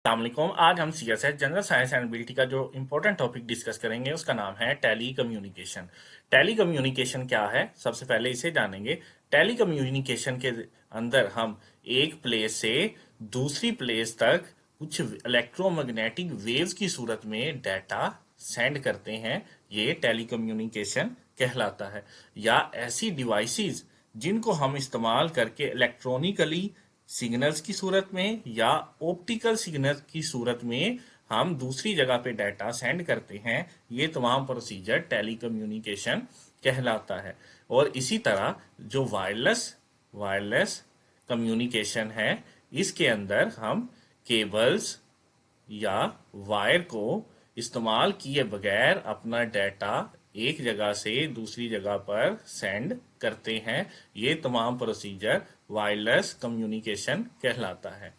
अस्सलामुअलैकुम। आज हम CSS general science and ability का जो इम्पोर्टेंट टॉपिक डिस्कस करेंगे उसका नाम है टेली कम्युनिकेशन। टेली कम्युनिकेशन क्या है, सबसे पहले इसे जानेंगे। टेली कम्युनिकेशन के अंदर हम एक प्लेस से दूसरी प्लेस तक कुछ इलेक्ट्रोमैग्नेटिक वेव्स की सूरत में डाटा सेंड करते हैं। ये टेली कम्युनिकेशन कहलाता है। या ऐसी डिवाइसेस जिनको हम इस्तेमाल करके इलेक्ट्रॉनिकली सिग्नल्स की सूरत में या ऑप्टिकल सिग्नल की सूरत में हम दूसरी जगह पे डाटा सेंड करते हैं, ये तमाम प्रोसीजर टेली कम्युनिकेशन कहलाता है। और इसी तरह जो वायरलेस वायरलेस कम्युनिकेशन है, इसके अंदर हम केबल्स या वायर को इस्तेमाल किए बगैर अपना डाटा एक जगह से दूसरी जगह पर सेंड करते हैं। ये तमाम प्रोसीजर वायरलेस कम्युनिकेशन कहलाता है।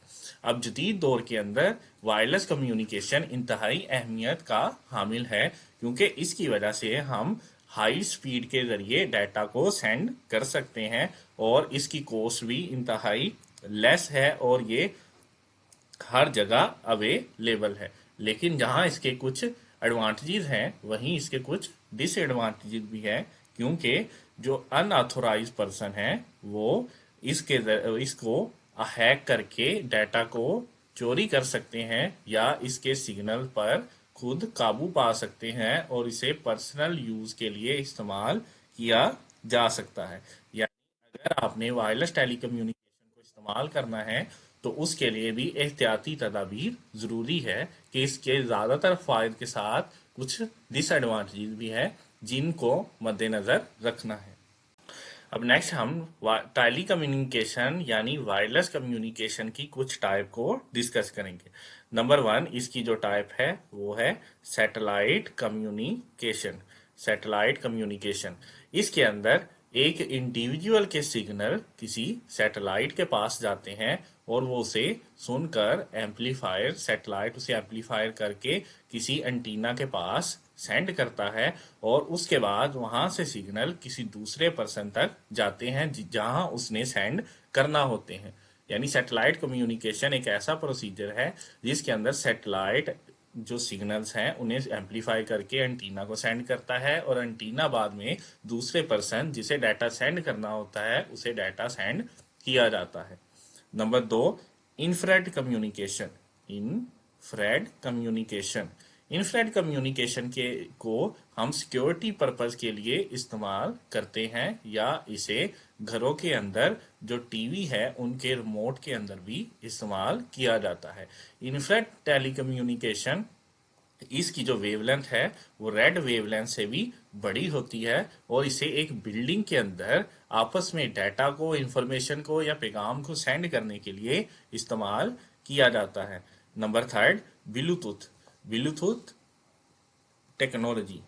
अब जदीद दौर के अंदर वायरलेस कम्युनिकेशन इंतहाई अहमियत का हामिल है, क्योंकि इसकी वजह से हम हाई स्पीड के ज़रिए डाटा को सेंड कर सकते हैं और इसकी कॉस्ट भी इंतहाई लेस है और ये हर जगह अवेलेबल है। लेकिन जहाँ इसके कुछ एडवांटेजेस हैं, वहीं इसके कुछ डिसएडवांटेजेस भी हैं, क्योंकि जो अनऑथोराइज पर्सन है वो इसको हैक करके डाटा को चोरी कर सकते हैं या इसके सिग्नल पर खुद काबू पा सकते हैं और इसे पर्सनल यूज के लिए इस्तेमाल किया जा सकता है। यानी अगर आपने वायरलेस टेलीकम्युनिकेशन को इस्तेमाल करना है तो उसके लिए भी एहतियाती तदाबीर ज़रूरी है कि इसके ज़्यादातर फ़ायदे के साथ कुछ डिसएडवांटेज भी है जिनको मद्देनज़र रखना है। अब नेक्स्ट हम टेली कम्युनिकेशन यानी वायरलेस कम्युनिकेशन की कुछ टाइप को डिस्कस करेंगे। नंबर वन, इसकी जो टाइप है वो है सैटेलाइट कम्युनिकेशन। सैटेलाइट कम्युनिकेशन, इसके अंदर एक इंडिविजुअल के सिग्नल किसी सैटेलाइट के पास जाते हैं और वो उसे सुनकर एम्पलीफायर सैटेलाइट उसे एम्पलीफायर करके किसी एंटीना के पास सेंड करता है और उसके बाद वहां से सिग्नल किसी दूसरे पर्सन तक जाते हैं जहां उसने सेंड करना होते हैं। यानी सैटेलाइट कम्युनिकेशन एक ऐसा प्रोसीजर है जिसके अंदर सैटेलाइट जो सिग्नल्स हैं उन्हें एम्पलीफाई करके एंटीना को सेंड करता है और एंटीना बाद में दूसरे पर्सन जिसे डाटा सेंड करना होता है उसे डाटा सेंड किया जाता है। नंबर दो, infrared communication. Infrared communication infrared communication के को हम सिक्योरिटी पर्पस के लिए इस्तेमाल करते हैं या इसे घरों के अंदर जो टीवी है उनके रिमोट के अंदर भी इस्तेमाल किया जाता है। इंफ्रारेड टेलीकम्युनिकेशन, इसकी जो वेवलेंथ है वो रेड वेवलेंथ से भी बड़ी होती है और इसे एक बिल्डिंग के अंदर आपस में डाटा को, इंफॉर्मेशन को या पैगाम को सेंड करने के लिए इस्तेमाल किया जाता है। Number third, Bluetooth. Bluetooth technology.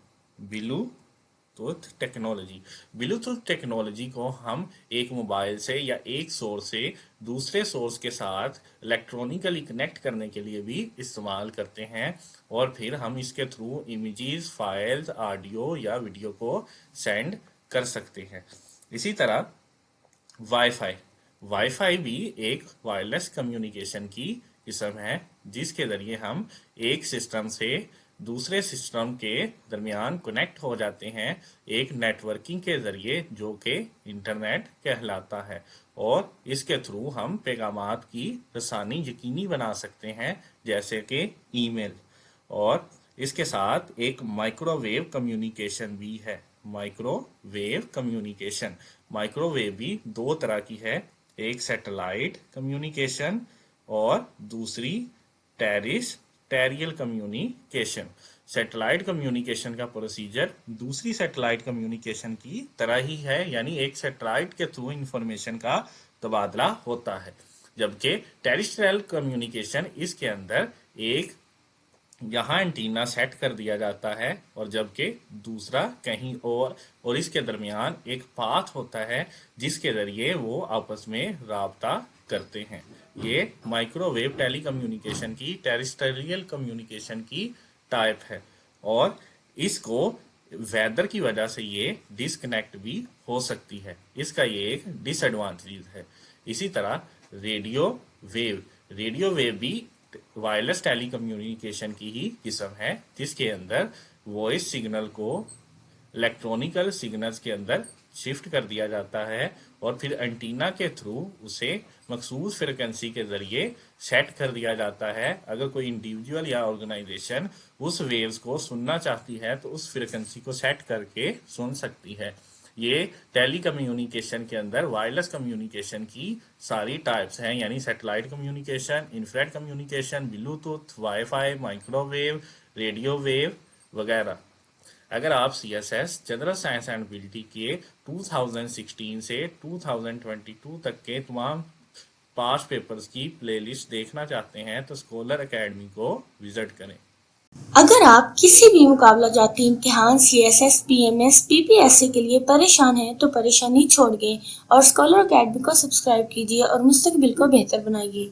Bluetooth technology को हम एक मोबाइल से या एक सोर्स से दूसरे सोर्स के साथ इलेक्ट्रॉनिकली कनेक्ट करने के लिए भी इस्तेमाल करते हैं और फिर हम इसके थ्रू इमेजेस, फाइल्स, ऑडियो या वीडियो को सेंड कर सकते हैं। इसी तरह वाईफाई वाईफाई भी एक वायरलेस कम्युनिकेशन की किस्म है जिसके ज़रिए हम एक सिस्टम से दूसरे सिस्टम के दरमियान कनेक्ट हो जाते हैं एक नेटवर्किंग के ज़रिए जो कि इंटरनेट कहलाता है और इसके थ्रू हम पैगामात की रसानी यकीनी बना सकते हैं जैसे कि ईमेल। और इसके साथ एक माइक्रोवेव कम्युनिकेशन भी है। माइक्रोवेव कम्युनिकेशन माइक्रोवेव भी दो तरह की है, एक सैटेलाइट कम्युनिकेशन और दूसरी टेरियल कम्युनिकेशन। सैटेलाइट कम्युनिकेशन का प्रोसीजर दूसरी सैटेलाइट कम्युनिकेशन की तरह ही है, यानी एक सैटेलाइट के थ्रू इंफॉर्मेशन का तबादला होता है, जबकि टेरिस्ट्रियल कम्युनिकेशन इसके अंदर एक यहाँ एंटीना सेट कर दिया जाता है और जबकि दूसरा कहीं और इसके दरमियान एक पाथ होता है जिसके जरिए वो आपस में राबता करते हैं। ये माइक्रोवेव टेलीकम्युनिकेशन की टेरिस्ट्रियल कम्युनिकेशन की टाइप है और इसको वेदर की वजह से ये डिसकनेक्ट भी हो सकती है, इसका ये एक डिसएडवांटेज है। इसी तरह रेडियो वेव भी वायरलेस टेली कम्युनिकेशन की ही किस्म है, जिसके अंदर वॉइस सिग्नल को इलेक्ट्रॉनिकल सिग्नल्स के अंदर शिफ्ट कर दिया जाता है और फिर एंटीना के थ्रू उसे मखसूस फ्रिक्वेंसी के जरिए सेट कर दिया जाता है। अगर कोई इंडिविजुअल या ऑर्गेनाइजेशन उस वेव्स को सुनना चाहती है तो उस फ्रिक्वेंसी को सेट करके सुन सकती है। ये टेली कम्युनिकेशन के अंदर वायरलेस कम्युनिकेशन की सारी टाइप्स हैं, यानी satellite communication, infrared communication, Bluetooth, wifi, microwave, radio wave वगैरह। अगर आप CSS general science and ability के 2016 से 2022 तक के तमाम पास पेपर्स की प्लेलिस्ट देखना चाहते हैं तो स्कॉलर एकेडमी को विजिट करें। अगर आप किसी भी मुकाबला जाती इम्तिहान CSS, PMS, PPSC के लिए परेशान हैं तो परेशानी छोड़ गए और स्कॉलर एकेडमी को सब्सक्राइब कीजिए और मुस्तकबिल को बेहतर बनाइए।